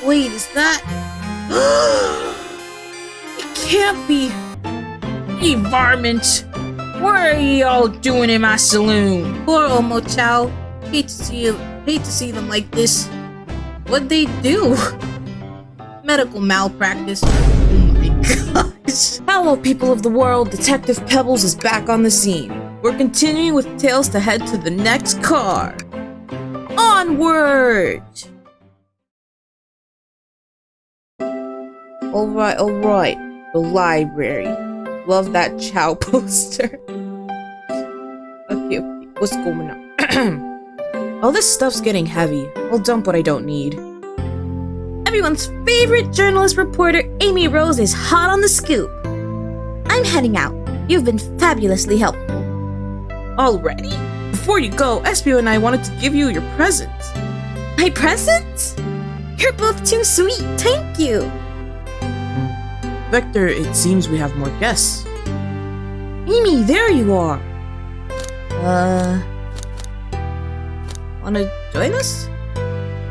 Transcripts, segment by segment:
Wait, is that... It can't be... Ye varmints! What are ye all doing in my saloon? Poor Omo Chow. Hate to see them like this. What'd they do? Medical malpractice. Oh my gosh. Hello, people of the world. Detective Pebbles is back on the scene. We're continuing with tales to head to the next car. Onward! Alright. The library. Love that Chow poster. Okay, what's going on? All this stuff's getting heavy. I'll dump what I don't need. Everyone's favorite journalist reporter, Amy Rose, is hot on the scoop. I'm heading out. You've been fabulously helpful. Already? Before you go, Espio and I wanted to give you your present. My present? You're both too sweet. Thank you. Vector, it seems we have more guests. Amy, there you are. Wanna join us?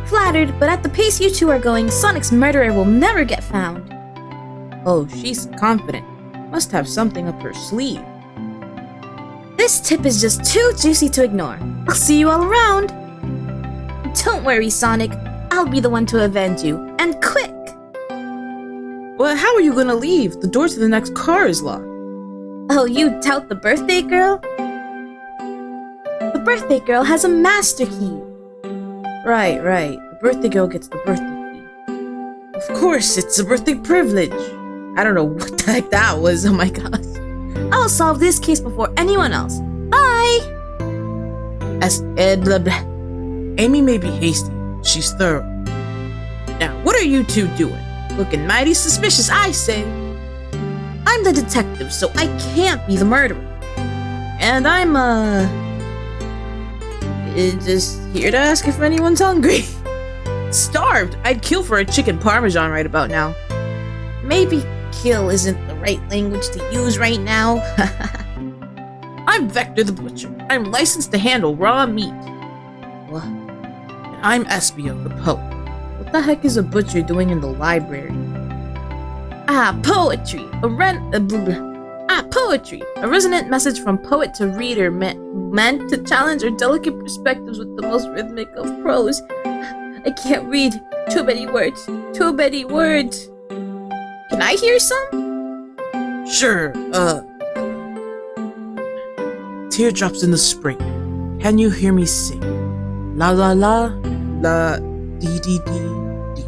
Flattered, but at the pace you two are going, Sonic's murderer will never get found. Oh, she's confident. Must have something up her sleeve. This tip is just too juicy to ignore. I'll see you all around. Don't worry, Sonic. I'll be the one to avenge you, and quick. Well, how are you gonna leave? The door to the next car is locked. Oh, you doubt the birthday girl? The birthday girl has a master key. Right. The birthday girl gets the birthday key. Of course, it's a birthday privilege. I don't know what the heck that was. Oh my gosh. I'll solve this case before anyone else. Bye! Blah, blah. Amy may be hasty. She's thorough. Now, what are you two doing? Looking mighty suspicious, I say. I'm the detective, so I can't be the murderer. And I'm, just here to ask if anyone's hungry. Starved? I'd kill for a chicken parmesan right about now. Maybe kill isn't the right language to use right now. I'm Vector the Butcher. I'm licensed to handle raw meat. What? And I'm Espio the Poet. What the heck is a butcher doing in the library? Poetry. Poetry. A resonant message from poet to reader meant to challenge our delicate perspectives with the most rhythmic of prose. I can't read. Too many words. Can I hear some? Sure, Teardrops in the spring. Can you hear me sing? La la la, la dee dee dee dee.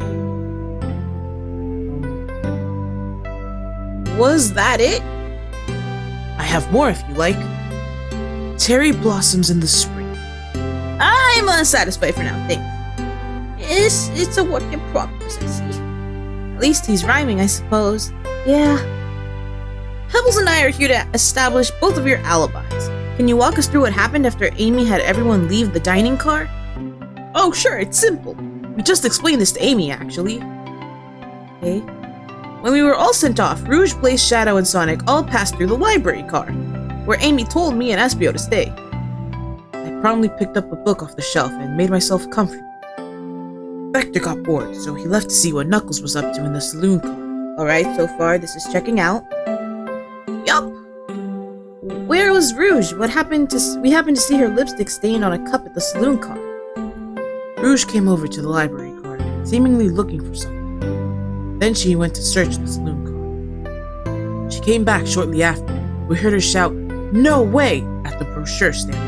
Was that it? I have more if you like. Cherry blossoms in the spring. I'm unsatisfied for now, thanks. It's a work in progress, I see. At least he's rhyming, I suppose. Yeah. Pebbles and I are here to establish both of your alibis. Can you walk us through what happened after Amy had everyone leave the dining car? Oh, sure, it's simple. We just explained this to Amy, actually. Okay. When we were all sent off, Rouge, Blaze, Shadow, and Sonic all passed through the library car, where Amy told me and Espio to stay. I promptly picked up a book off the shelf and made myself comfortable. Vector got bored, so he left to see what Knuckles was up to in the saloon car. Alright, so far this is checking out. Yup! Where was Rouge? We happened to see her lipstick stain on a cup at the saloon car. Rouge came over to the library car, seemingly looking for something. Then she went to search the saloon car. She came back shortly after. We heard her shout, "No way!" at the brochure standing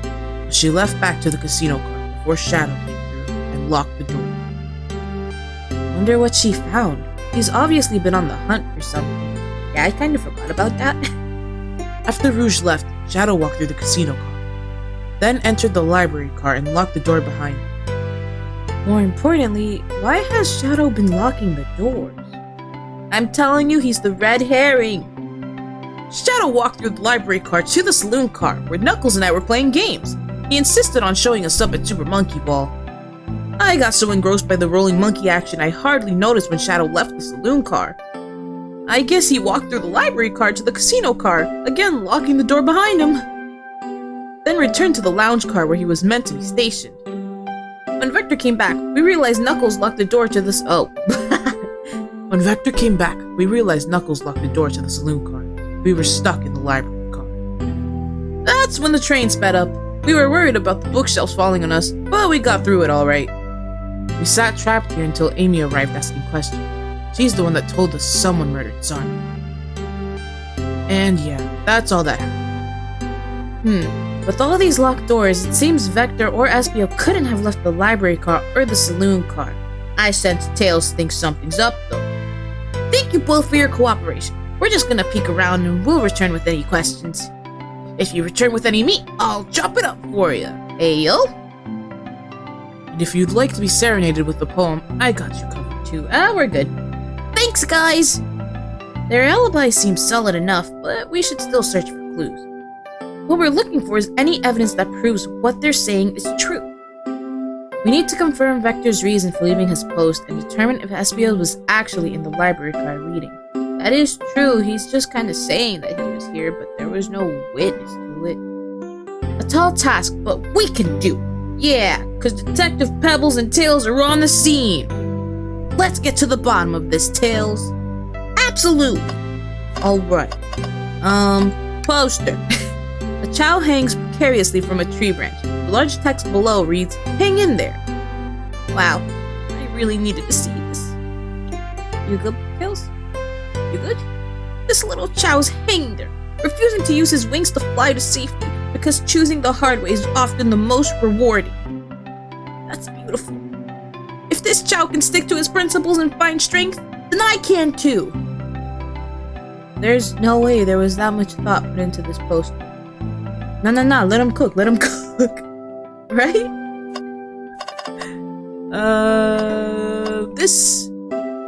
there. But she left back to the casino car before Shadow came through and locked the door. Wonder what she found. She's obviously been on the hunt for something. Yeah, I kind of forgot about that. After Rouge left, Shadow walked through the casino car, then entered the library car and locked the door behind him. More importantly, why has Shadow been locking the doors? I'm telling you, he's the red herring. Shadow walked through the library car to the saloon car, where Knuckles and I were playing games. He insisted on showing us up at Super Monkey Ball. I got so engrossed by the rolling monkey action I hardly noticed when Shadow left the saloon car. I guess he walked through the library car to the casino car, again locking the door behind him. Then returned to the lounge car where he was meant to be stationed. When Vector came back, we realized Knuckles locked the door to this. Oh. When Vector came back, we realized Knuckles locked the door to the saloon car. We were stuck in the library car. That's when the train sped up. We were worried about the bookshelves falling on us, but we got through it alright. We sat trapped here until Amy arrived asking questions. She's the one that told us someone murdered Zarna. And yeah, that's all that happened. With all these locked doors, it seems Vector or Espio couldn't have left the library car or the saloon car. I sense Tails thinks something's up though. Thank you both for your cooperation. We're just gonna peek around and we'll return with any questions. If you return with any meat, I'll chop it up for you. Ayo? And if you'd like to be serenaded with a poem, I got you covered too. We're good. Thanks, guys! Their alibi seems solid enough, but we should still search for clues. What we're looking for is any evidence that proves what they're saying is true. We need to confirm Vector's reason for leaving his post and determine if Espio was actually in the library car reading. That is true, he's just kinda saying that he was here, but there was no witness to it. A tall task, but we can do it. Yeah, cause Detective Pebbles and Tails are on the scene. Let's get to the bottom of this, Tails. Absolutely. Alright. Poster. A chow hangs precariously from a tree branch. The large text below reads, "Hang in there." Wow, I really needed to see this. You good, Tails? You good? This little chow's hanging there, refusing to use his wings to fly to safety because choosing the hard way is often the most rewarding. That's beautiful. If this chow can stick to his principles and find strength, then I can too. There's no way there was that much thought put into this poster. No, let him cook, right?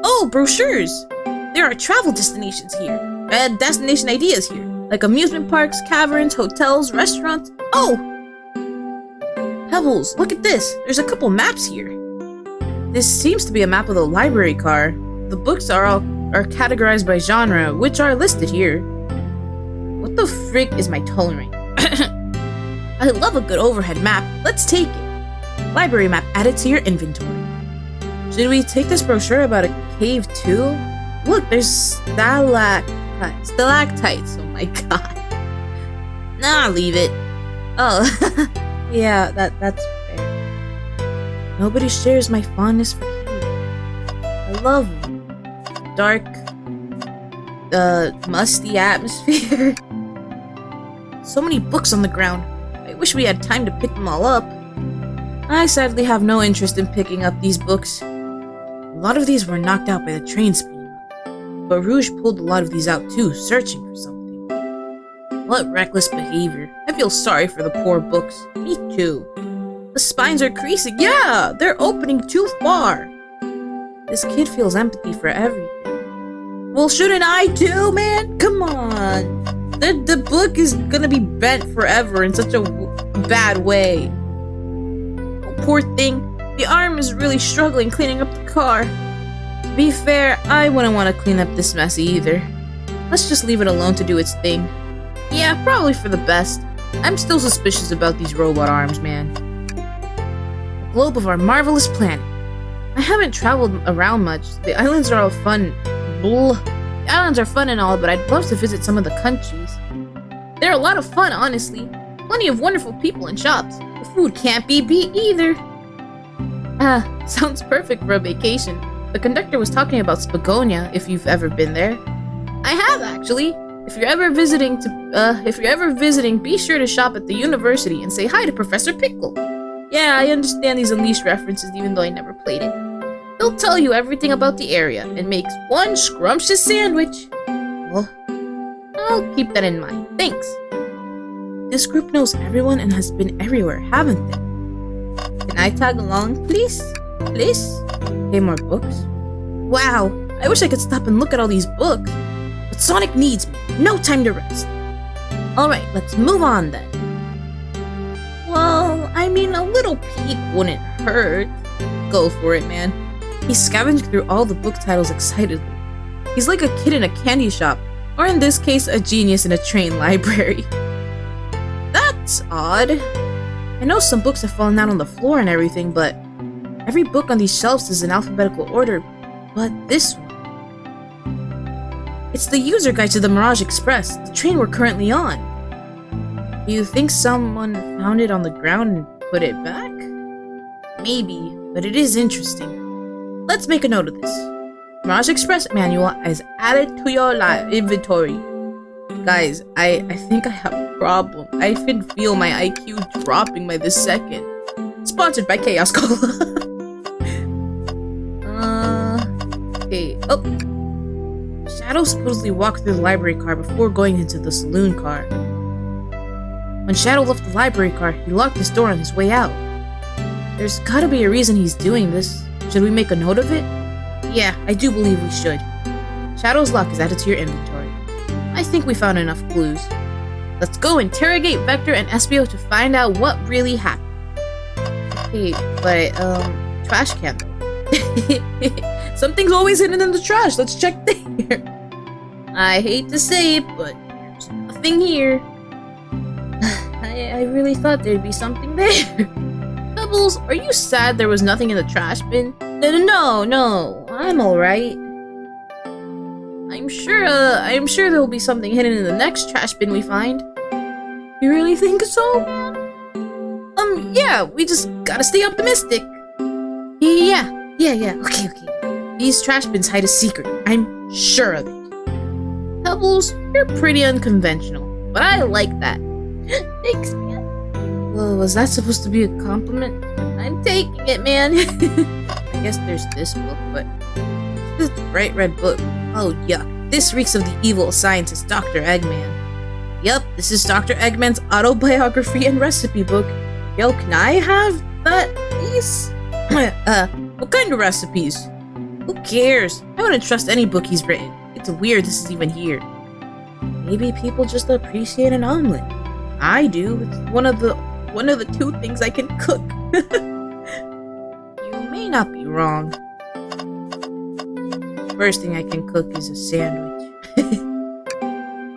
Oh, brochures! There are travel destinations here, destination ideas here, like amusement parks, caverns, hotels, restaurants. Oh! Pebbles, look at this, there's a couple maps here. This seems to be a map of the library car. The books are categorized by genre, which are listed here. What the frick is my tone ring? I love a good overhead map. Let's take it. Library map added to your inventory. Should we take this brochure about a cave too? Look, there's stalactites. Oh my god. Nah, leave it. Oh, yeah, that's fair. Nobody shares my fondness for cave. I love them. Dark, musty atmosphere. So many books on the ground. I wish we had time to pick them all up. I sadly have no interest in picking up these books. A lot of these were knocked out by the train speeding up. But Rouge pulled a lot of these out too, searching for something. What reckless behavior. I feel sorry for the poor books. Me too. The spines are creasing. Yeah, they're opening too far. This kid feels empathy for everything. Well, shouldn't I too, man? Come on. The book is gonna be bent forever in such a bad way. Oh, poor thing. The arm is really struggling cleaning up the car. To be fair, I wouldn't want to clean up this mess either. Let's just leave it alone to do its thing. Yeah, probably for the best. I'm still suspicious about these robot arms, man. The globe of our marvelous planet. I haven't traveled around much. The islands are all fun. The islands are fun and all, but I'd love to visit some of the countries. They're a lot of fun, honestly. Plenty of wonderful people and shops. The food can't be beat either. Sounds perfect for a vacation. The conductor was talking about Spagonia, if you've ever been there. I have, actually. If you're ever visiting, be sure to shop at the university and say hi to Professor Pickle. Yeah, I understand these Unleashed references even though I never played it. He'll tell you everything about the area and makes one scrumptious sandwich. Well, I'll keep that in mind. Thanks. This group knows everyone and has been everywhere, haven't they? Can I tag along, please? Please? Okay, more books. Wow, I wish I could stop and look at all these books. But Sonic needs me. No time to rest. Alright, let's move on then. Well, I mean, a little peek wouldn't hurt. Go for it, man. He scavenged through all the book titles excitedly. He's like a kid in a candy shop, or in this case, a genius in a train library. That's odd. I know some books have fallen out on the floor and everything, but Every book on these shelves is in alphabetical order, but this one. It's the user guide to the Mirage Express, the train we're currently on. Do you think someone found it on the ground and put it back? Maybe, but it is interesting. Let's make a note of this. Mirage Express manual is added to your inventory. Guys, I think I have a problem. I can feel my IQ dropping by the second. Sponsored by Chaos Cola. Okay. Oh. Shadow supposedly walked through the library car before going into the saloon car. When Shadow left the library car, he locked his door on his way out. There's gotta be a reason he's doing this. Should we make a note of it? Yeah, I do believe we should. Shadow's lock is added to your inventory. I think we found enough clues. Let's go interrogate Vector and Espio to find out what really happened. Okay, but, trash can though. Something's always hidden in the trash. Let's check there. I hate to say it, but there's nothing here. I really thought there'd be something there. Pebbles, are you sad there was nothing in the trash bin? No, I'm alright. I'm sure there'll be something hidden in the next trash bin we find. You really think so? Yeah, we just gotta stay optimistic. Yeah, okay. These trash bins hide a secret. I'm sure of it. Pebbles, you're pretty unconventional, but I like that. Thanks, man. Well, was that supposed to be a compliment? I'm taking it, man. I guess there's this book, but this bright red book. Oh, yuck. This reeks of the evil scientist, Dr. Eggman. Yup, this is Dr. Eggman's autobiography and recipe book. Yo, can I have that, please? What kind of recipes? Who cares? I wouldn't trust any book he's written. It's weird this is even here. Maybe people just appreciate an omelet. I do. It's one of the two things I can cook. You may not be wrong. First thing I can cook is a sandwich.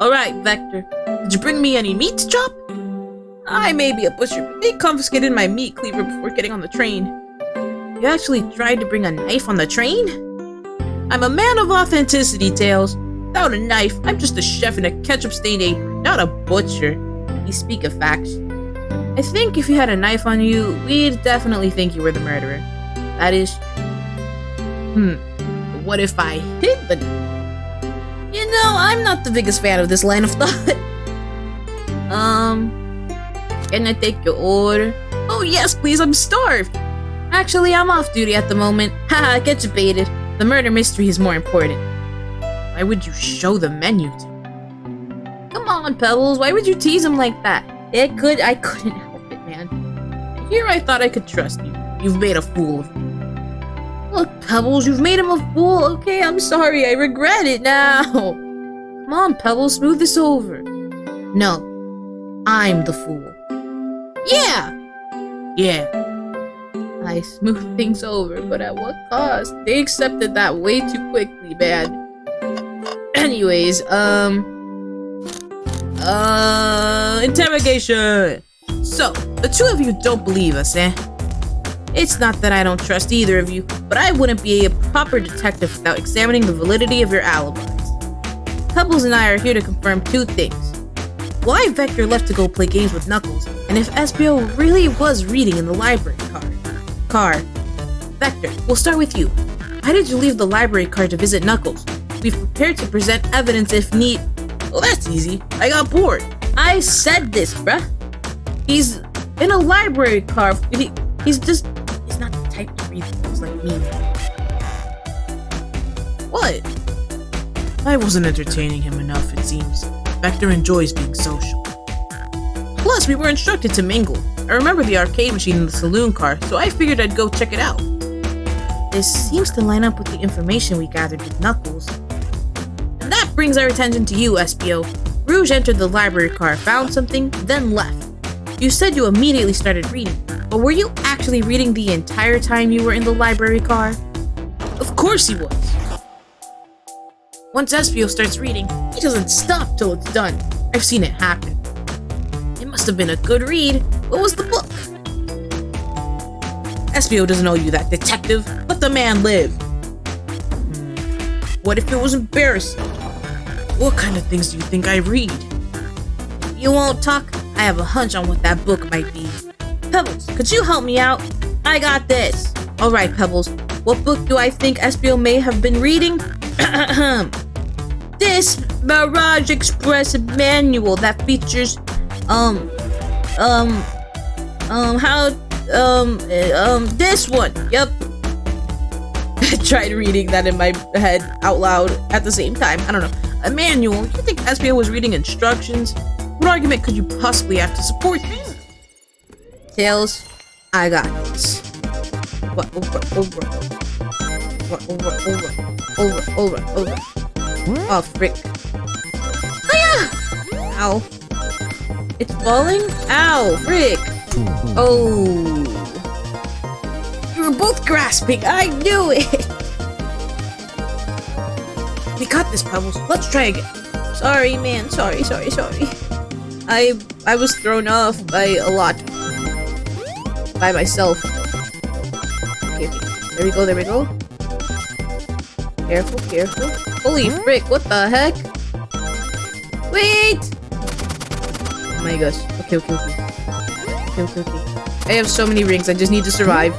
Alright, Vector. Did you bring me any meat to chop? I may be a butcher, but they confiscated my meat cleaver before getting on the train. You actually tried to bring a knife on the train? I'm a man of authenticity, Tails. Without a knife, I'm just a chef in a ketchup-stained apron, not a butcher. You speak of facts. I think if you had a knife on you, we'd definitely think you were the murderer. That is true. But what if I hid the knife? You know, I'm not the biggest fan of this line of thought. Can I take your order? Oh yes, please, I'm starved. Actually, I'm off duty at the moment. Haha, get you baited. The murder mystery is more important. Why would you show the menu to me? Come on, Pebbles, why would you tease him like that? I couldn't help it, man. Here I thought I could trust you. You've made a fool of me. Look, Pebbles, you've made him a fool. Okay, I'm sorry, I regret it now. Come on, Pebbles, smooth this over. No, I'm the fool. Yeah. I smoothed things over, but at what cost? They accepted that way too quickly, man. Anyways, interrogation! So, the two of you don't believe us, eh? It's not that I don't trust either of you, but I wouldn't be a proper detective without examining the validity of your alibis. Pebbles and I are here to confirm two things. Why Vector left to go play games with Knuckles, and if Espio really was reading in the library car. Vector, we'll start with you. Why did you leave the library car to visit Knuckles? We've prepared to present evidence if need. Well, that's easy. I got bored. I said this, bruh. He's in a library car. He's not the type to read things like me. What? I wasn't entertaining him enough, it seems. Vector enjoys being social. Plus, we were instructed to mingle. I remember the arcade machine in the saloon car, so I figured I'd go check it out. This seems to line up with the information we gathered with Knuckles. And that brings our attention to you, Espio. Rouge entered the library car, found something, then left. You said you immediately started reading, but were you actually reading the entire time you were in the library car? Of course he was. Once Espio starts reading, he doesn't stop till it's done. I've seen it happen. It must have been a good read. What was the book? Espio doesn't owe you that, detective. Let the man live. What if it was embarrassing? What kind of things do you think I read? You won't talk? I have a hunch on what that book might be. Pebbles, could you help me out? I got this. Alright, Pebbles. What book do I think Espio may have been reading? This Mirage Express manual that features, this one. Yep. I tried reading that in my head out loud at the same time. I don't know. A manual? You think Espio was reading instructions? What argument could you possibly have to support these? Tails, I got this. Over. Oh, frick. Hiya! Ow. It's falling? Ow, frick. Oh. You were both grasping. I knew it. We got this, Pebbles. Let's try again. Sorry, man. Sorry. I was thrown off by a lot. By myself. Okay. There we go. Careful. Holy frick, what the heck? Wait! Oh my gosh. Okay. I have so many rings, I just need to survive.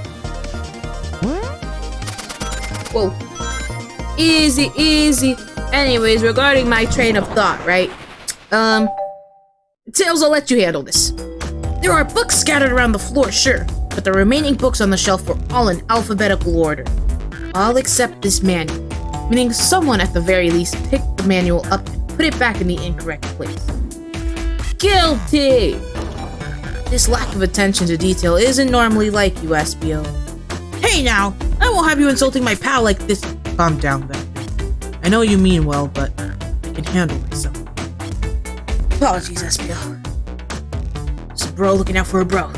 Whoa. Easy. Anyways, regarding my train of thought, right? Tails, I'll let you handle this. There are books scattered around the floor, sure, but the remaining books on the shelf were all in alphabetical order. All except this manual, meaning someone at the very least picked the manual up and put it back in the incorrect place. Guilty! This lack of attention to detail isn't normally like you, Espio. Hey now, I won't have you insulting my pal like this. Calm down, Vector. I know you mean well, but I can handle myself. Apologies, Espio. Just a bro looking out for a bro.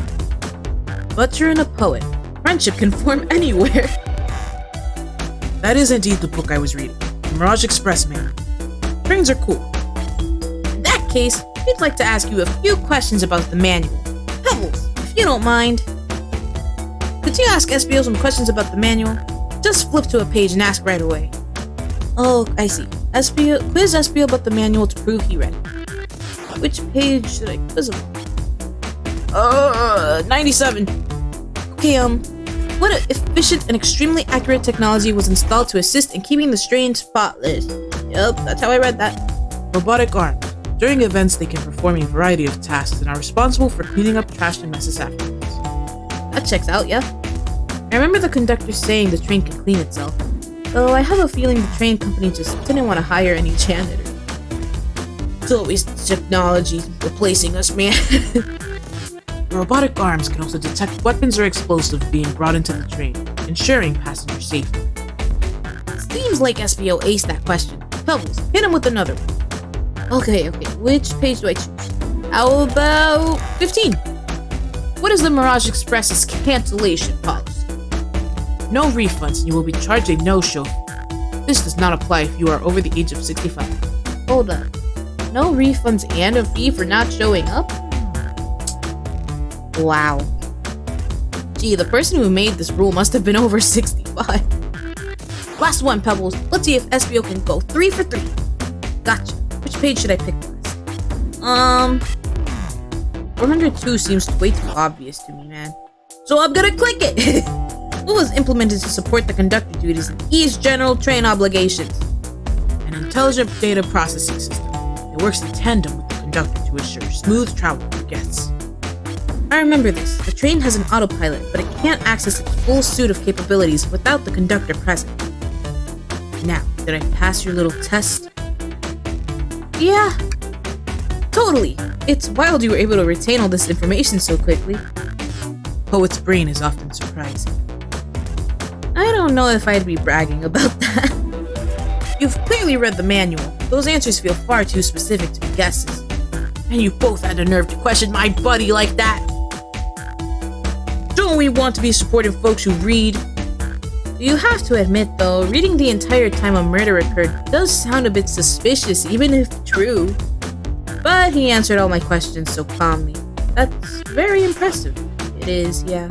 Butcher and a poet. Friendship can form anywhere. That is indeed the book I was reading. The Mirage Express man. Trains are cool. In that case, I'd like to ask you a few questions about the manual. Pebbles, if you don't mind. Could you ask Espio some questions about the manual? Just flip to a page and ask right away. Oh, I see. Quiz Espio about the manual to prove he read it. Which page should I quiz him on? 97. Okay, what efficient and extremely accurate technology was installed to assist in keeping the train spotless? Yep, that's how I read that. Robotic arms. During events, they can perform a variety of tasks and are responsible for cleaning up trash and messes afterwards. That checks out, yeah? I remember the conductor saying the train can clean itself, though I have a feeling the train company just didn't want to hire any janitor. It's always technology replacing us, man. The robotic arms can also detect weapons or explosives being brought into the train, ensuring passenger safety. Seems like Espio aced that question. Pebbles, hit him with another one. Okay, which page do I choose? How about 15? What is the Mirage Express's cancellation policy? No refunds and you will be charged a no-show fee. This does not apply if you are over the age of 65. Hold up. No refunds and a fee for not showing up? Wow. Gee, the person who made this rule must have been over 65. Last one, Pebbles. Let's see if Espio can go 3 for 3. Gotcha. Which page should I pick first? 402 seems way too obvious to me, man. So I'm gonna click it! What was implemented to support the conductor duties and ease general train obligations? An intelligent data processing system. It works in tandem with the conductor to ensure smooth travel for guests. I remember this. The train has an autopilot, but it can't access its full suite of capabilities without the conductor present. Now, did I pass your little test? Yeah. Totally. It's wild you were able to retain all this information so quickly. Poet's brain is often surprising. I don't know if I'd be bragging about that. You've clearly read the manual. Those answers feel far too specific to be guesses. And you both had the nerve to question my buddy like that. Don't we want to be supportive folks who read? You have to admit though, reading the entire time a murder occurred does sound a bit suspicious, even if true. But he answered all my questions so calmly. That's very impressive. It is, yeah.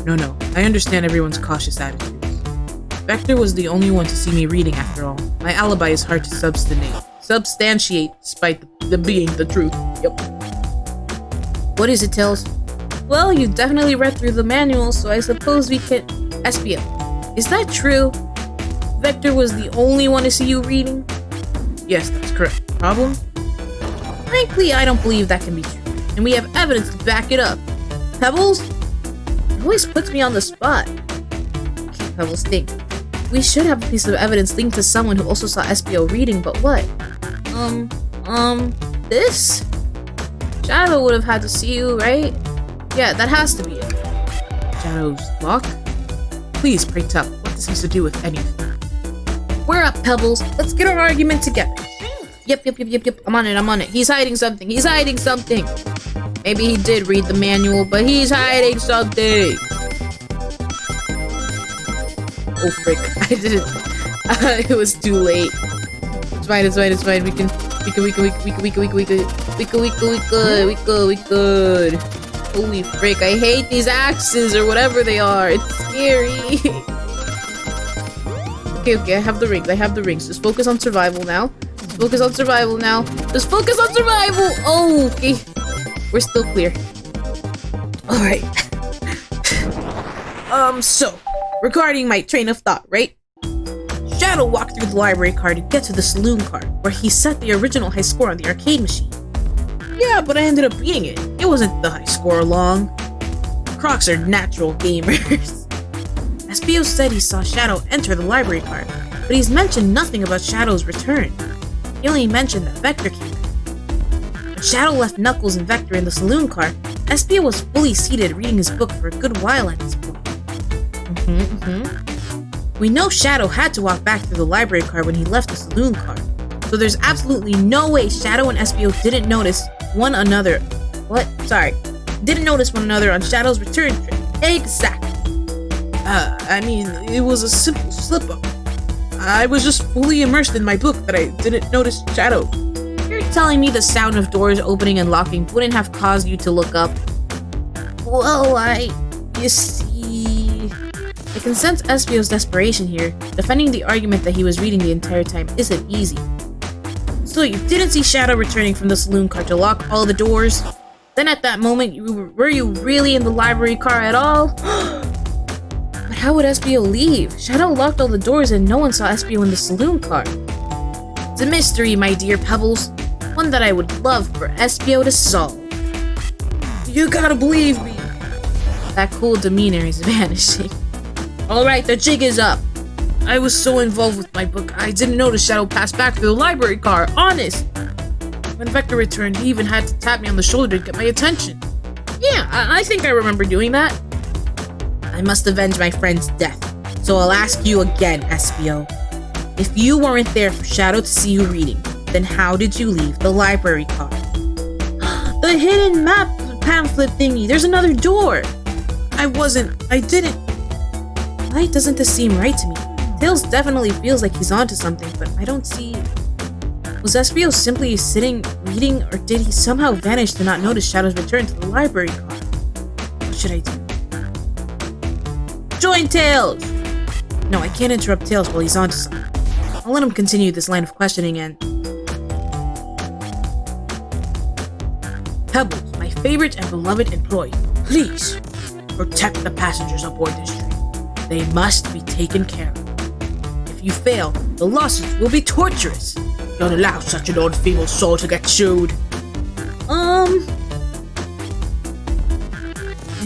No. I understand everyone's cautious attitudes. Vector was the only one to see me reading after all. My alibi is hard to substantiate despite the being the truth. Yep. What is it, Tails? Well, you definitely read through the manual, so I suppose we can... Espio, is that true? Vector was the only one to see you reading? Yes, that's correct. Problem? Frankly, I don't believe that can be true, and we have evidence to back it up. Pebbles? It always puts me on the spot. Okay, Pebbles, think. We should have a piece of evidence linked to someone who also saw Espio reading, but what? This? Shadow would have had to see you, right? Yeah, that has to be it. Shadow's lock? Please, pray tell, what this has to do with anything. We're up, Pebbles. Let's get our argument together. Yep. I'm on it. He's hiding something. Maybe he did read the manual, but he's hiding something. Oh, frick. I didn't. It was too late. It's fine. We could. Holy frick, I hate these axes or whatever they are. It's scary. Okay, I have the rings. Just focus on survival now. Oh, okay. We're still clear. Alright. So, regarding my train of thought, right? Shadow walked through the library car to get to the Saloon Car, where he set the original high score on the arcade machine. Yeah, but I ended up beating it. It wasn't the high score long. Crocs are natural gamers. Espio said he saw Shadow enter the library car, but he's mentioned nothing about Shadow's return. He only mentioned that Vector came back. When Shadow left Knuckles and Vector in the Saloon Car, Espio was fully seated reading his book for a good while at this point. We know Shadow had to walk back through the library car when he left the Saloon Car, so there's absolutely no way Shadow and Espio didn't notice one another on Shadow's return trip. Exactly. I mean, it was a simple slip-up. I was just fully immersed in my book that I didn't notice Shadow. You're telling me the sound of doors opening and locking wouldn't have caused you to look up? Well, you see... I can sense Espio's desperation here. Defending the argument that he was reading the entire time isn't easy. So you didn't see Shadow returning from the Saloon Car to lock all the doors? Then at that moment, were you really in the library car at all? But how would Espio leave? Shadow locked all the doors and no one saw Espio in the Saloon Car. It's a mystery, my dear Pebbles. One that I would love for Espio to solve. You gotta believe me. That cool demeanor is vanishing. Alright, the jig is up. I was so involved with my book, I didn't notice Shadow passed back through the library car, honest. When Vector returned, he even had to tap me on the shoulder to get my attention. Yeah, I think I remember doing that. I must avenge my friend's death, so I'll ask you again, Espio. If you weren't there for Shadow to see you reading, then how did you leave the library car? The hidden map pamphlet thingy, there's another door. I didn't. Why doesn't this seem right to me? Tails definitely feels like he's onto something, but I don't see... Was Espio simply sitting, reading, or did he somehow vanish to not notice Shadow's return to the library car? What should I do? Join Tails! No, I can't interrupt Tails while he's onto something. I'll let him continue this line of questioning and... Pebbles, my favorite and beloved employee, please protect the passengers aboard this train. They must be taken care of. If you fail, the losses will be torturous. Don't allow such an old female soul to get sued. I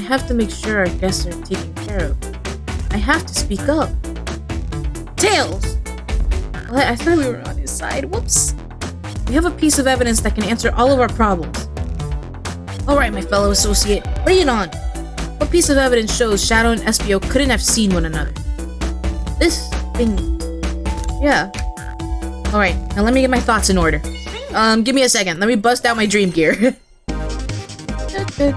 have to make sure our guests are taken care of. I have to speak up. Tails! Well, I thought we were on his side. Whoops. We have a piece of evidence that can answer all of our problems. Alright, my fellow associate, lay it on. What piece of evidence shows Shadow and Espio couldn't have seen one another? This thing... Yeah. Alright, now let me get my thoughts in order. Give me a second. Let me bust out my dream gear. Okay.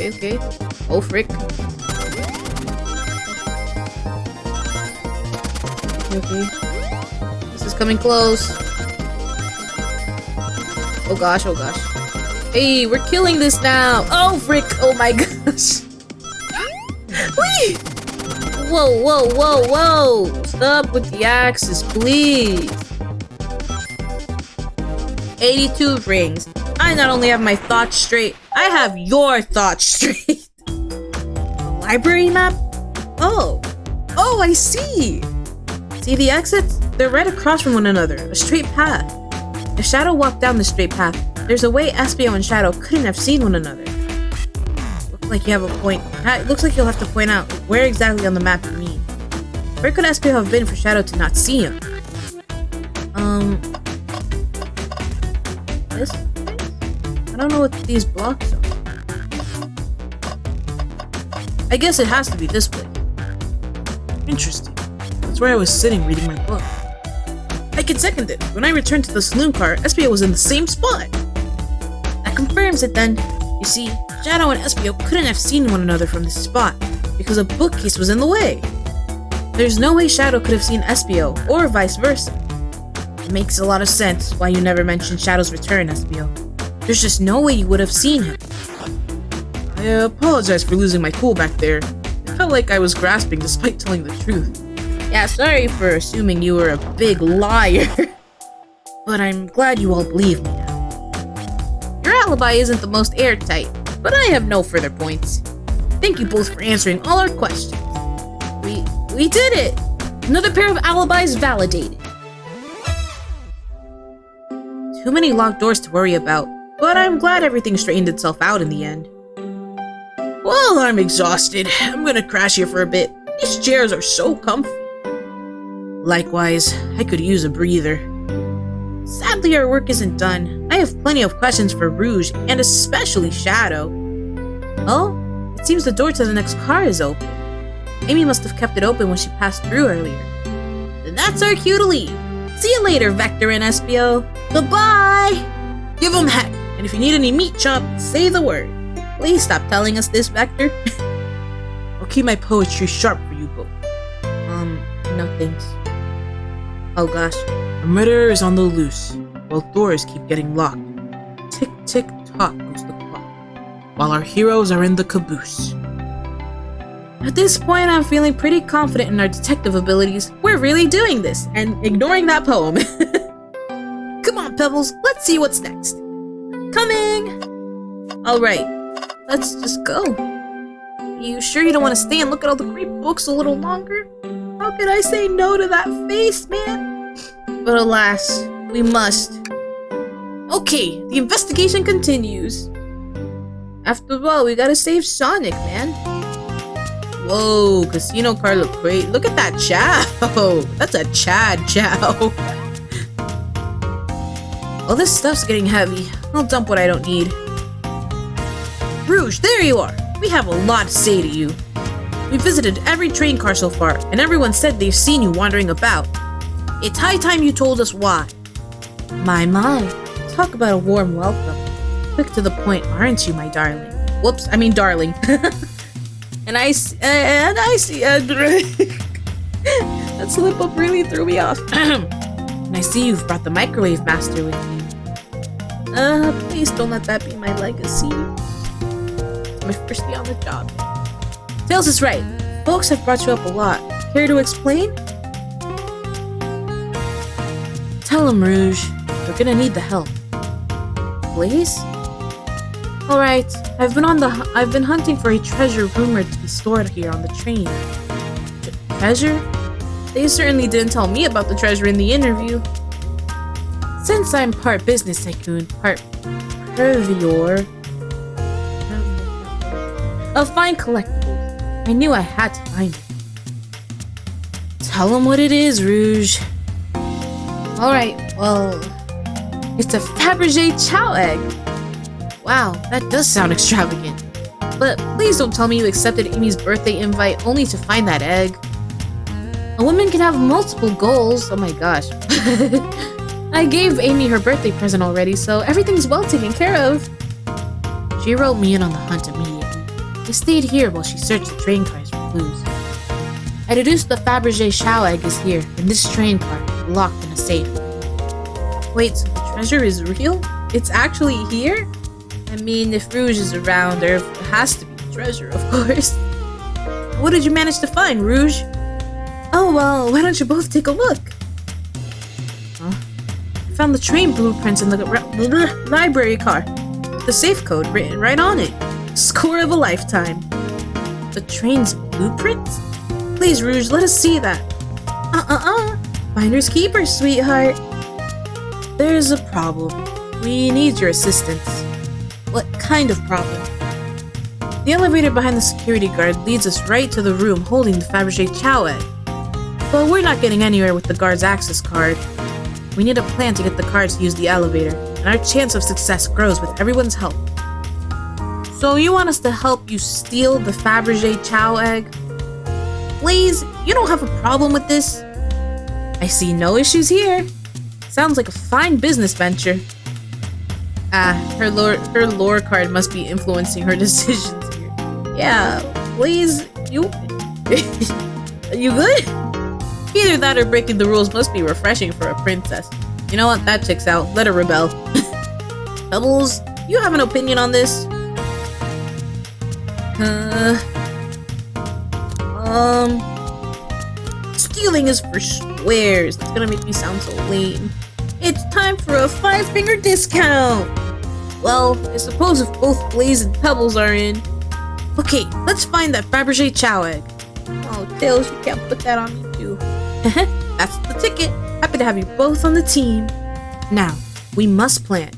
Okay. Oh, frick. Okay. This is coming close. Oh gosh, oh gosh. Hey, we're killing this now. Oh, frick. Oh my gosh. Whee! Whoa, whoa, whoa, whoa. Stop with the axes, please. 82 rings. I not only have my thoughts straight, I have your thoughts straight. Library map? Oh. Oh, I see. See the exits? They're right across from one another. A straight path. If Shadow walked down the straight path, there's a way Espio and Shadow couldn't have seen one another. Looks like you have a point. It looks like you'll have to point out where exactly on the map you mean. Where could Espio have been for Shadow to not see him? This place? I don't know what these blocks are. I guess it has to be this place. Interesting. That's where I was sitting reading my book. I can second it. When I returned to the saloon car, Espio was in the same spot. That confirms it then. You see, Shadow and Espio couldn't have seen one another from this spot because a bookcase was in the way. There's no way Shadow could have seen Espio, or vice versa. It makes a lot of sense why you never mentioned Shadow's return, Espio. There's just no way you would have seen him. I apologize for losing my cool back there. It felt like I was grasping despite telling the truth. Yeah, sorry for assuming you were a big liar. But I'm glad you all believe me now. Your alibi isn't the most airtight, but I have no further points. Thank you both for answering all our questions. We did it! Another pair of alibis validated. Too many locked doors to worry about, but I'm glad everything straightened itself out in the end. Well, I'm exhausted. I'm gonna crash here for a bit. These chairs are so comfy. Likewise, I could use a breather. Sadly, our work isn't done. I have plenty of questions for Rouge, and especially Shadow. Oh, it seems the door to the next car is open. Amy must have kept it open when she passed through earlier. Then that's our cue to leave. See you later, Vector and Espio. Goodbye! Give 'em heck, and if you need any meat chop, say the word. Please stop telling us this, Vector. I'll keep my poetry sharp for you both. No thanks. Oh gosh. A murderer is on the loose, while doors keep getting locked. Tick, tick, tock goes the clock, while our heroes are in the caboose. At this point, I'm feeling pretty confident in our detective abilities. We're really doing this, and ignoring that poem. Come on, Pebbles, let's see what's next. Coming! Alright, let's just go. You sure you don't want to stay and look at all the great books a little longer? How could I say no to that face, man? But alas, we must. Okay, the investigation continues. After all, we gotta save Sonic, man. Whoa, casino car look great. Look at that chow. That's a Chad chow. All this stuff's getting heavy. I'll dump what I don't need. Rouge, there you are. We have a lot to say to you. We visited every train car so far, and everyone said they've seen you wandering about. It's high time you told us why. My. Talk about a warm welcome. Quick to the point, aren't you, my darling? Whoops, I mean darling. And I see, that slip up really threw me off. And I see you've brought the microwave master with you. Please don't let that be my legacy. It's my first day on the job. Tails is right. Folks have brought you up a lot. Care to explain? Tell him, Rouge. We're gonna need the help. Blaze? Alright, I've been hunting for a treasure rumored to be stored here on the train. Treasure? They certainly didn't tell me about the treasure in the interview. Since I'm part business tycoon, part purveyor of fine collectibles, I knew I had to find it. Tell them what it is, Rouge. Alright, well, it's a Fabergé Chow egg. Wow, that does sound extravagant. But please don't tell me you accepted Amy's birthday invite only to find that egg. A woman can have multiple goals. Oh my gosh. I gave Amy her birthday present already, so everything's well taken care of. She wrote me in on the hunt immediately. I stayed here while she searched the train cars for clues. I deduced the Fabergé Chow egg is here, in this train car, locked in a safe. Wait, so the treasure is real? it's actually here? I mean, if Rouge is around, there has to be a treasure, of course. What did you manage to find, Rouge? Oh, well, why don't you both take a look? Huh? I found the train blueprints in the library car. The safe code written right on it. Score of a lifetime. The train's blueprints? Please, Rouge, let us see that. Finders keepers, sweetheart. There's a problem. We need your assistance. What kind of problem? The elevator behind the security guard leads us right to the room holding the Fabergé Chow egg. But we're not getting anywhere with the guard's access card. We need a plan to get the card to use the elevator, and our chance of success grows with everyone's help. So you want us to help you steal the Fabergé Chow egg? Blaze, you don't have a problem with this? I see no issues here. Sounds like a fine business venture. Her lore card must be influencing her decisions here. Yeah, Blaze, you... you good? Either that or breaking the rules must be refreshing for a princess. You know what? That checks out. Let her rebel. Pebbles, you have an opinion on this? Stealing is for squares. That's gonna make me sound so lame. It's time for a 5-finger discount! Well, I suppose if both Blaze and Pebbles are in. Okay, let's find that Fabergé Chow egg. Oh, Tails, you can't put that on me too. That's the ticket. Happy to have you both on the team. Now, we must plan.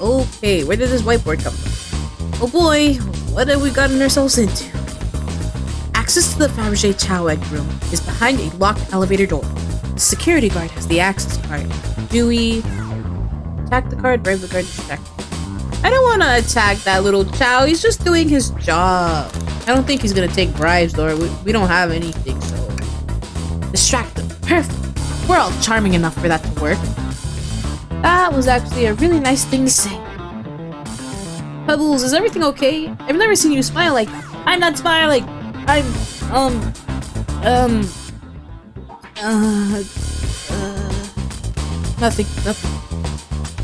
Okay, where did this whiteboard come from? Oh boy, what have we gotten ourselves into? Access to the Fabergé Chow egg room is behind a locked elevator door. The security guard has the access card. Do we attack the card, bribe the guard to distract? I don't want to attack that little Chow. He's just doing his job. I don't think he's gonna take bribes though. We don't have anything, so distract them. Perfect. We're all charming enough for that to work. That was actually a really nice thing to say. Pebbles, is everything okay? I've never seen you smile like that. I'm not smiling. I'm nothing.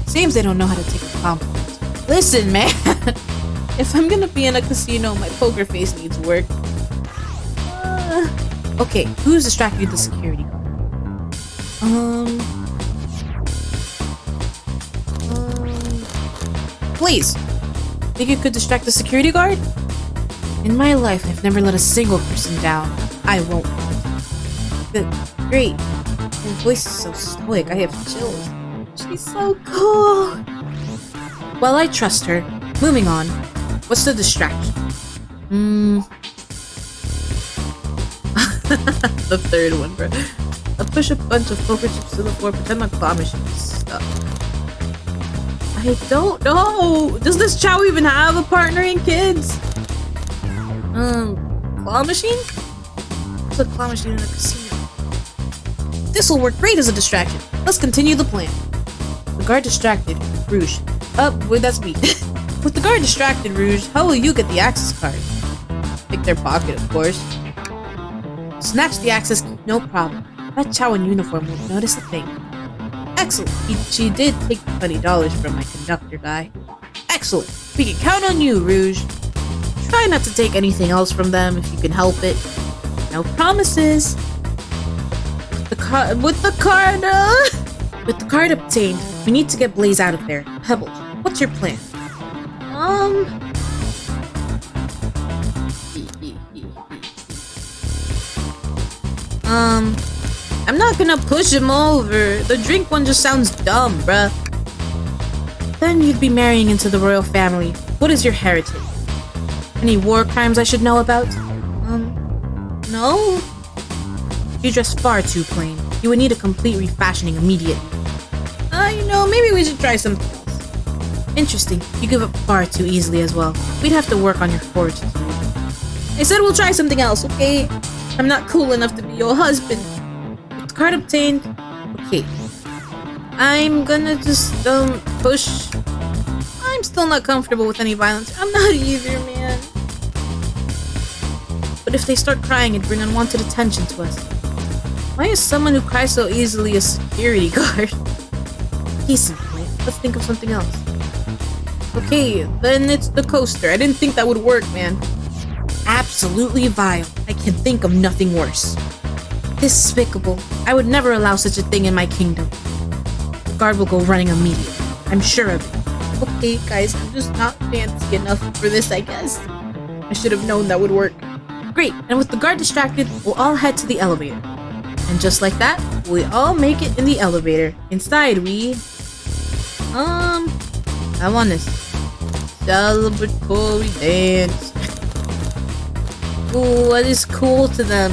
Seems they don't know how to take a compliment. Listen, man. If I'm gonna be in a casino, my poker face needs work. Okay, who's distracting the security guard? Blaze, think you could distract the security guard? In my life, I've never let a single person down. I won't. Good. Great. Her voice is so stoic, I have chills. She's so cool. Well, I trust her. Moving on. What's the distraction? The third one, bro. I'll push a bunch of poker chips to the floor, pretend my claw machine is stuck. I don't know. Does this Chow even have a partner in kids? Claw machine? What's a claw machine in a casino? This'll work great as a distraction. Let's continue the plan. The guard distracted. Rouge. Wait, that's me. With the guard distracted, Rouge, how will you get the access card? Pick their pocket, of course. Snatch the access key, no problem. That Chow in uniform won't notice a thing. Excellent. She did take $20 from my conductor guy. Excellent. We can count on you, Rouge. Try not to take anything else from them if you can help it. No promises. With the card obtained, we need to get Blaze out of there. Pebbles, what's your plan? I'm not gonna push him over. The drink one just sounds dumb, bruh. Then you'd be marrying into the royal family. What is your heritage? Any war crimes I should know about? No? You dress far too plain. You would need a complete refashioning immediately. You know, maybe we should try something else. Interesting. You give up far too easily as well. We'd have to work on your fortitude. I said we'll try something else, okay? I'm not cool enough to be your husband. With the card obtained. Okay. I'm gonna just, push. I'm still not comfortable with any violence. I'm not either, man. But if they start crying, it'd bring unwanted attention to us. Why is someone who cries so easily a security guard? Decent point. Let's think of something else. Okay, then it's the coaster. I didn't think that would work, man. Absolutely vile. I can think of nothing worse. Despicable. I would never allow such a thing in my kingdom. The guard will go running immediately. I'm sure of it. Okay, guys, I'm just not fancy enough for this, I guess. I should have known that would work. Great, and with the guard distracted, we'll all head to the elevator. And just like that, we all make it in the elevator. Inside, we... I want this celebratory dance. Ooh, what is cool to them?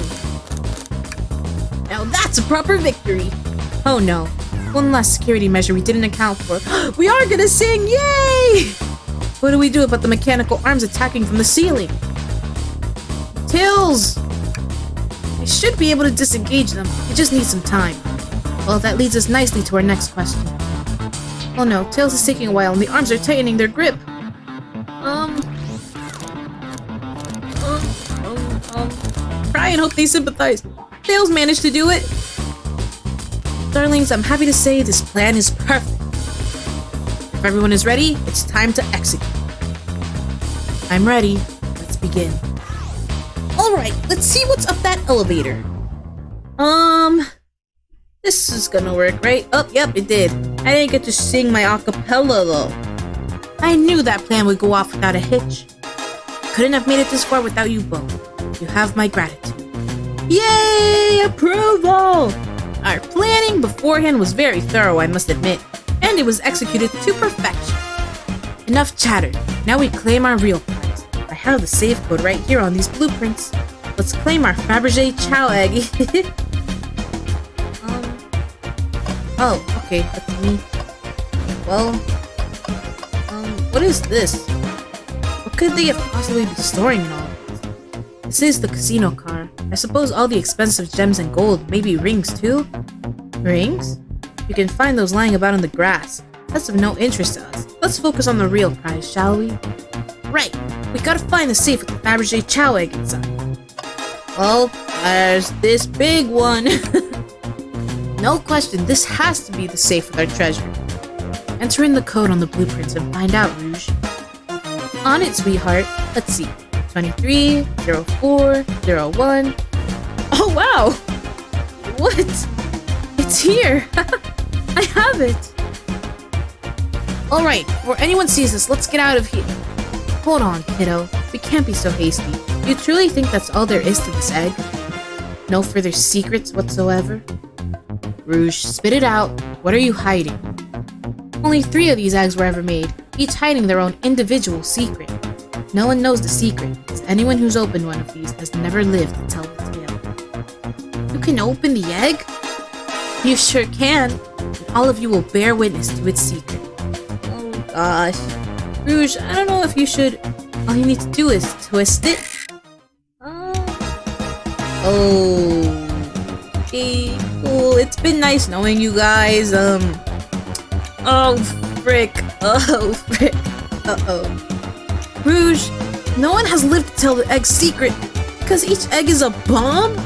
Now that's a proper victory. Oh no, one last security measure we didn't account for. We are gonna sing, yay! What do we do about the mechanical arms attacking from the ceiling? Tails! I should be able to disengage them. We just need some time. Well, that leads us nicely to our next question. Oh no, Tails is taking a while and the arms are tightening their grip. Try and hope they sympathize. Tails managed to do it. Darlings, I'm happy to say this plan is perfect. If everyone is ready, it's time to execute. I'm ready. Let's begin. Alright, let's see what's up that elevator. This is gonna work, right? Oh, yep, it did. I didn't get to sing my acapella though. I knew that plan would go off without a hitch. Couldn't have made it this far without you both. You have my gratitude. Yay! Approval! Our planning beforehand was very thorough, I must admit, and it was executed to perfection. Enough chatter. Now we claim our real prize. I have the save code right here on these blueprints. Let's claim our Fabergé Chow egg. Oh, okay, that's me. Well, what is this? What could they possibly be storing in all of this? This is the casino car. I suppose all the expensive gems and gold, maybe rings too? Rings? You can find those lying about in the grass. That's of no interest to us. Let's focus on the real prize, shall we? Right, we gotta find the safe with the Fabergé Chow egg inside. Well, there's this big one. No question, this has to be the safe with our treasure. Enter in the code on the blueprints and find out, Rouge. On it, sweetheart. Let's see. 230401. Oh wow! What? It's here! I have it! Alright, before anyone sees us, let's get out of here. Hold on, kiddo. We can't be so hasty. You truly think that's all there is to this egg? No further secrets whatsoever? Rouge, spit it out. What are you hiding? Only 3 of these eggs were ever made, each hiding their own individual secret. No one knows the secret, as anyone who's opened one of these has never lived to tell the tale. You can open the egg? You sure can, and all of you will bear witness to its secret. Oh gosh. Rouge, I don't know if you should... All you need to do is twist it. Okay, cool. It's been nice knowing you guys. Oh, frick. Oh, frick. Uh-oh. Rouge, no one has lived to tell the egg's secret because each egg is a bomb?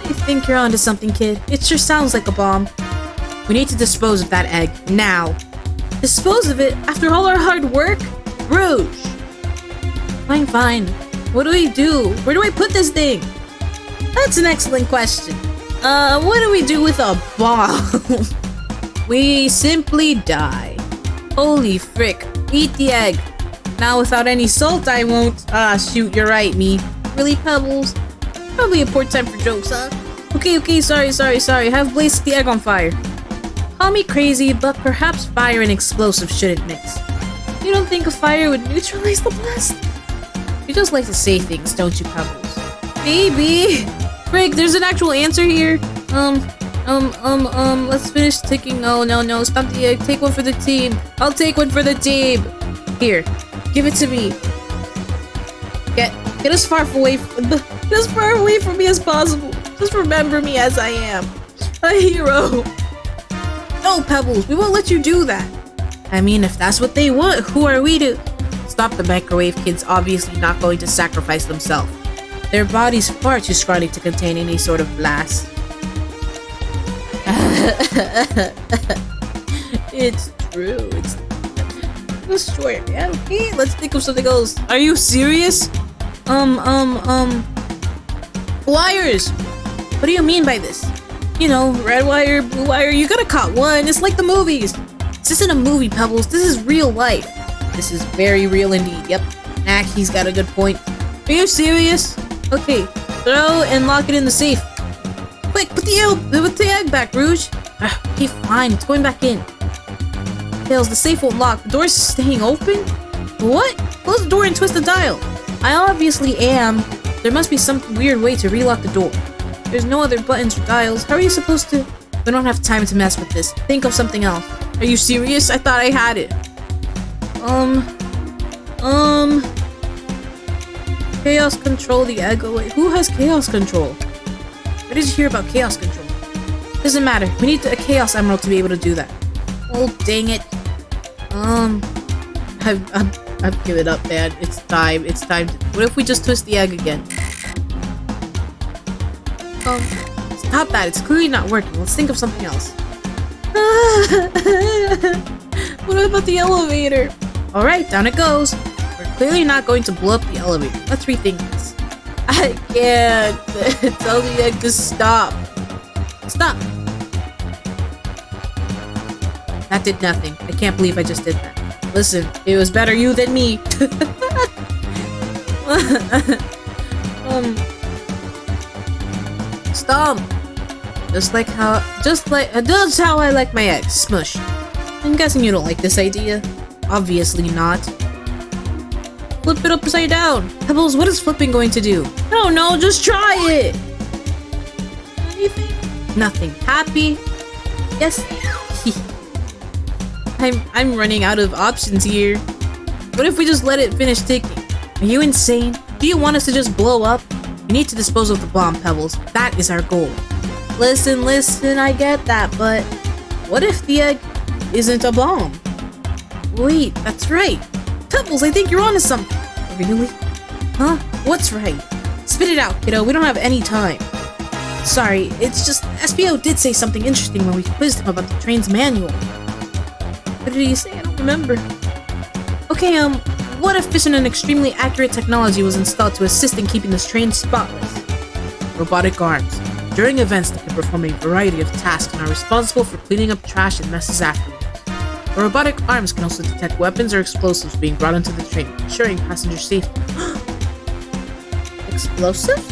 I think you're onto something, kid. It sure sounds like a bomb. We need to dispose of that egg, now. Dispose of it after all our hard work? Rouge! Fine, fine. What do we do? Where do I put this thing? That's an excellent question. What do we do with a bomb? We simply die. Holy frick. Eat the egg. Now without any salt I won't. Ah, shoot, you're right, me. Really, Pebbles? Probably a poor time for jokes, huh? Okay, sorry. Have Blaze set the egg on fire. Call me crazy, but perhaps fire and explosives shouldn't mix. You don't think a fire would neutralize the blast? You just like to say things, don't you, Pebbles? Baby! Frick, there's an actual answer here. Let's finish ticking. No, stop the egg. Take one for the team. I'll take one for the team. Here, give it to me. Get as far away from me as possible. Just remember me as I am. A hero. No, Pebbles, we won't let you do that. I mean, if that's what they want, who are we to... Stop, the microwave kid's obviously not going to sacrifice themselves. Their body's far too scrawny to contain any sort of blast. It's true. It's short. Yeah, okay, let's think of something else. Are you serious? Wires. What do you mean by this? You know, red wire, blue wire, you gotta cut one. It's like the movies. This isn't a movie, Pebbles. This is real life. This is very real indeed. Yep. Nah, he's got a good point. Are you serious? Okay, throw and lock it in the safe. Quick, put the egg back, Rouge. Okay, fine. It's going back in. Tails, the safe won't lock. The door's staying open? What? Close the door and twist the dial. I obviously am. There must be some weird way to relock the door. There's no other buttons or dials. How are you supposed to? We don't have time to mess with this. Think of something else. Are you serious? I thought I had it. Chaos control the egg away. Who has chaos control? Where did you hear about chaos control? Doesn't matter. We need a chaos emerald to be able to do that. Oh, dang it. I've given up, man. It's time. It's time. What if we just twist the egg again? Stop that. It's clearly not working. Let's think of something else. What about the elevator? Alright, down it goes. We're clearly not going to blow up the elevator. Let's rethink this. I can't. Tell the egg to stop. Stop. That did nothing. I can't believe I just did that. Listen, it was better you than me. Stop. That's how I like my eggs, smush. I'm guessing you don't like this idea. Obviously not. Flip it upside down. Pebbles, what is flipping going to do? I don't know, just try it. Anything? Nothing. Happy? Yes. I'm running out of options here. What if we just let it finish ticking? Are you insane? Do you want us to just blow up? We need to dispose of the bomb, Pebbles. That is our goal. Listen, I get that, but what if the egg isn't a bomb? Wait, that's right. Pebbles, I think you're onto something. Really? Huh? What's right? Spit it out, kiddo. We don't have any time. Sorry, it's just Espio did say something interesting when we quizzed him about the train's manual. What did he say? I don't remember. Okay, what if efficient and extremely accurate technology was installed to assist in keeping this train spotless? Robotic arms. During events, they can perform a variety of tasks and are responsible for cleaning up trash and messes afterwards. The robotic arms can also detect weapons or explosives being brought into the train, ensuring passenger safety. Explosives?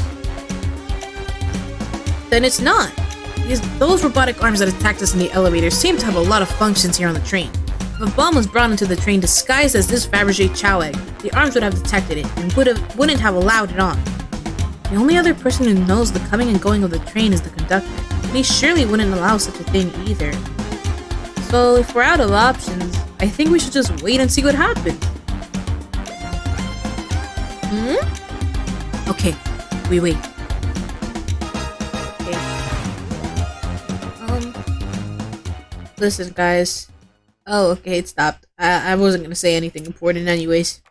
Then it's not. Because those robotic arms that attacked us in the elevator seem to have a lot of functions here on the train. If a bomb was brought into the train disguised as this Fabergé Chow egg, the arms would have detected it and wouldn't have allowed it on. The only other person who knows the coming and going of the train is the conductor, and he surely wouldn't allow such a thing either. So if we're out of options, I think we should just wait and see what happens. Okay, we wait. Okay. Listen, guys. Oh, okay, it stopped. I wasn't gonna say anything important anyways.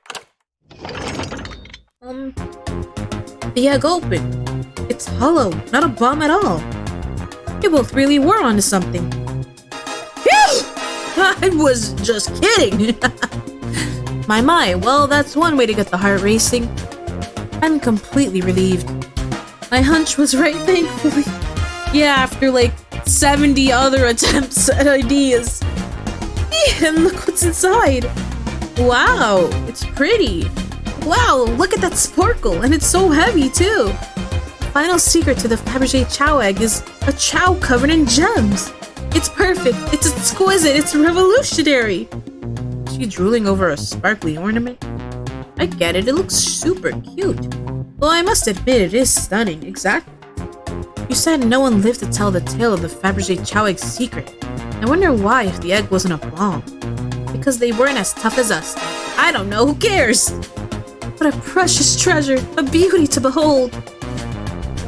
The egg opened. It's hollow, not a bomb at all. You both really were onto something. I was just kidding. My, well, that's one way to get the heart racing. I'm completely relieved. My hunch was right, thankfully. Yeah, after like 70 other attempts at ideas. And look what's inside. Wow, it's pretty. Wow, look at that sparkle, and it's so heavy too. The final secret to the Fabergé Chow egg is a chow covered in gems. It's perfect, it's exquisite, it's revolutionary. Is she drooling over a sparkly ornament? I get it, it looks super cute. Well, I must admit it is stunning, exactly. You said no one lived to tell the tale of the Fabergé Chow egg's secret. I wonder why if the egg wasn't a bomb. Because they weren't as tough as us. I don't know, who cares? What a precious treasure, a beauty to behold.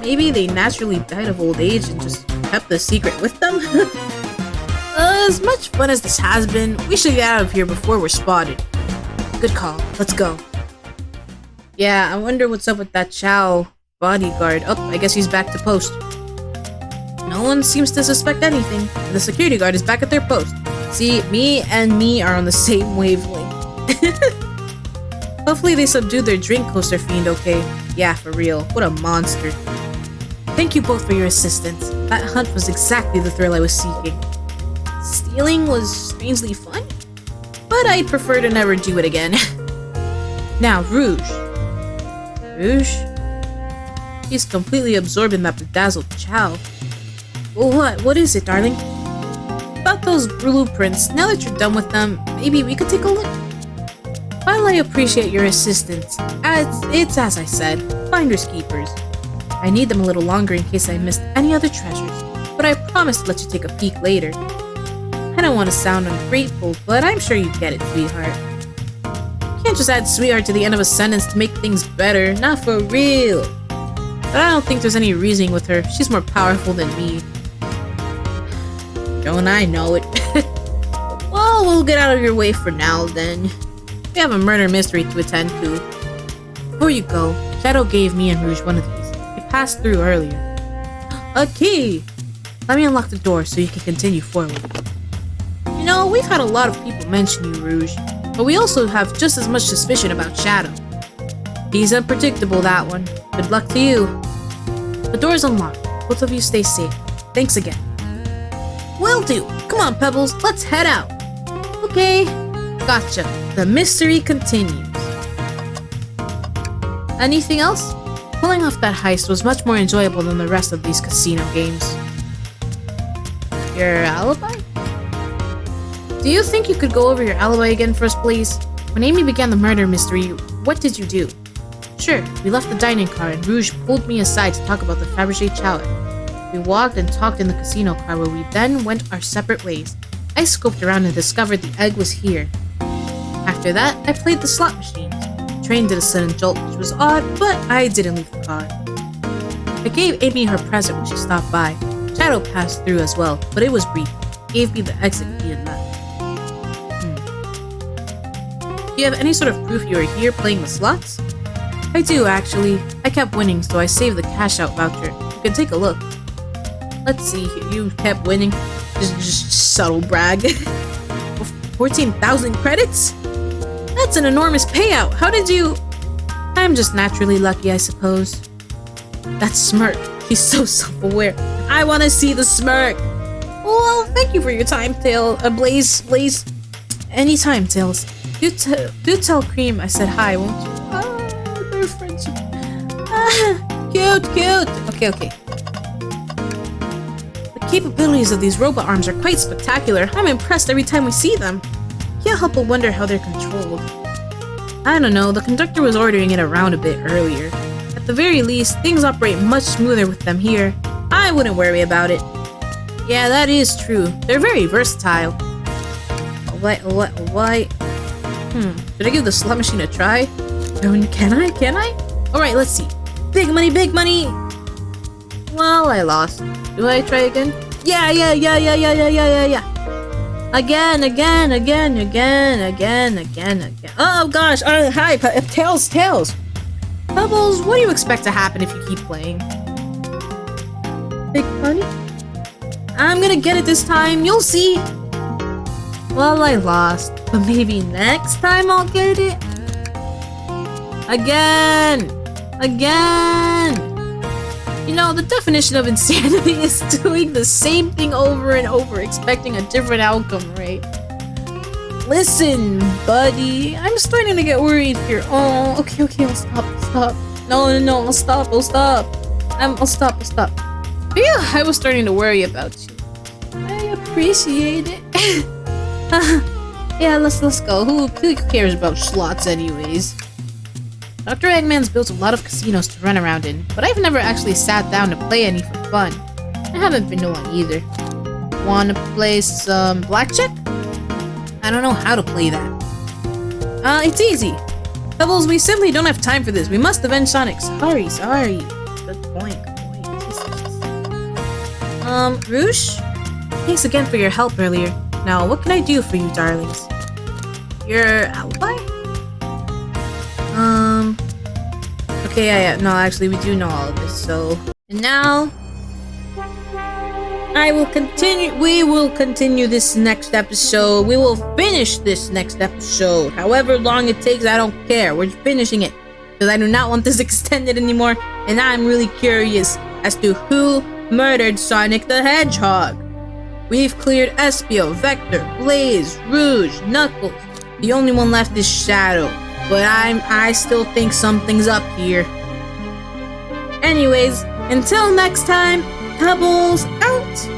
Maybe they naturally died of old age and just kept the secret with them? As much fun as this has been, we should get out of here before we're spotted. Good call, let's go. Yeah, I wonder what's up with that Chow bodyguard. Oh, I guess he's back to post. No one seems to suspect anything, and the security guard is back at their post. See, me and me are on the same wavelength. Hopefully they subdued their drink coaster fiend, okay? Yeah, for real. What a monster. Thank you both for your assistance. That hunt was exactly the thrill I was seeking. Stealing was strangely fun, but I'd prefer to never do it again. Now, Rouge. Rouge? He's completely absorbed in that bedazzled chow. Well, what is it, darling? About those blueprints, now that you're done with them, maybe we could take a look? While I appreciate your assistance, it's as I said, finders keepers. I need them a little longer in case I missed any other treasures, but I promise to let you take a peek later. I don't want to sound ungrateful, but I'm sure you get it, sweetheart. You can't just add sweetheart to the end of a sentence to make things better, not for real. But I don't think there's any reasoning with her, she's more powerful than me. Don't I know it? Well, we'll get out of your way for now, then. We have a murder mystery to attend to. Before you go, Shadow gave me and Rouge one of these. We passed through earlier. A key! Let me unlock the door so you can continue forward. You know, we've had a lot of people mention you, Rouge, but we also have just as much suspicion about Shadow. He's unpredictable, that one. Good luck to you. The door's unlocked. Both of you stay safe. Thanks again. Will do. Come on, Pebbles. Let's head out. Okay. Gotcha. The mystery continues. Anything else? Pulling off that heist was much more enjoyable than the rest of these casino games. Your alibi? Do you think you could go over your alibi again for us, please? When Amy began the murder mystery, what did you do? Sure, we left the dining car and Rouge pulled me aside to talk about the Fabergé chow. We walked and talked in the casino car where we then went our separate ways. I scoped around and discovered the egg was here. After that, I played the slot machines. The train did a sudden jolt, which was odd, but I didn't leave the car. I gave Amy her present when she stopped by. Shadow passed through as well, but it was brief. He gave me the exit key and left. Do you have any sort of proof you were here playing the slots? I do, actually. I kept winning, so I saved the cash out voucher. You can take a look. Let's see here. You kept winning. Just subtle brag. 14,000 credits? That's an enormous payout. How did you... I'm just naturally lucky, I suppose. That smirk. He's so self-aware. I want to see the smirk. Well, thank you for your time, Blaze. Anytime, Tails. Do tell Cream I said hi, won't you? We're friends. Cute. Okay. The capabilities of these robot arms are quite spectacular. I'm impressed every time we see them. Can't help but wonder how they're controlled. I don't know, the conductor was ordering it around a bit earlier. At the very least, things operate much smoother with them here. I wouldn't worry about it. Yeah, that is true. They're very versatile. What? Should I give the slot machine a try? Can I? Alright, let's see. Big money! Well, I lost. Do I try again? Yeah. Again. Oh gosh, hi, Tails. Pebbles, what do you expect to happen if you keep playing? Big money? I'm gonna get it this time, you'll see. Well, I lost, but maybe next time I'll get it. Again. You know, the definition of insanity is doing the same thing over and over, expecting a different outcome, right? Listen, buddy, I'm starting to get worried here. Oh, okay, I'll stop. No, I'll stop. I'll stop. Yeah, I was starting to worry about you. I appreciate it. Yeah, let's go. Who cares about slots anyways? Dr. Eggman's built a lot of casinos to run around in, but I've never actually sat down to play any for fun. I haven't been to one either. Wanna play some blackjack? I don't know how to play that. It's easy. Pebbles, we simply don't have time for this. We must avenge Sonic. Sorry. Good point. Rouge? Thanks again for your help earlier. Now, what can I do for you, darlings? Your alibi? Okay, yeah. No, actually, we do know all of this, so... And now... We will continue this next episode. We will finish this next episode. However long it takes, I don't care. We're finishing it. Because I do not want this extended anymore. And I'm really curious as to who murdered Sonic the Hedgehog. We've cleared Espio, Vector, Blaze, Rouge, Knuckles. The only one left is Shadow. But I still think something's up here. Anyways, until next time, Pebbles out!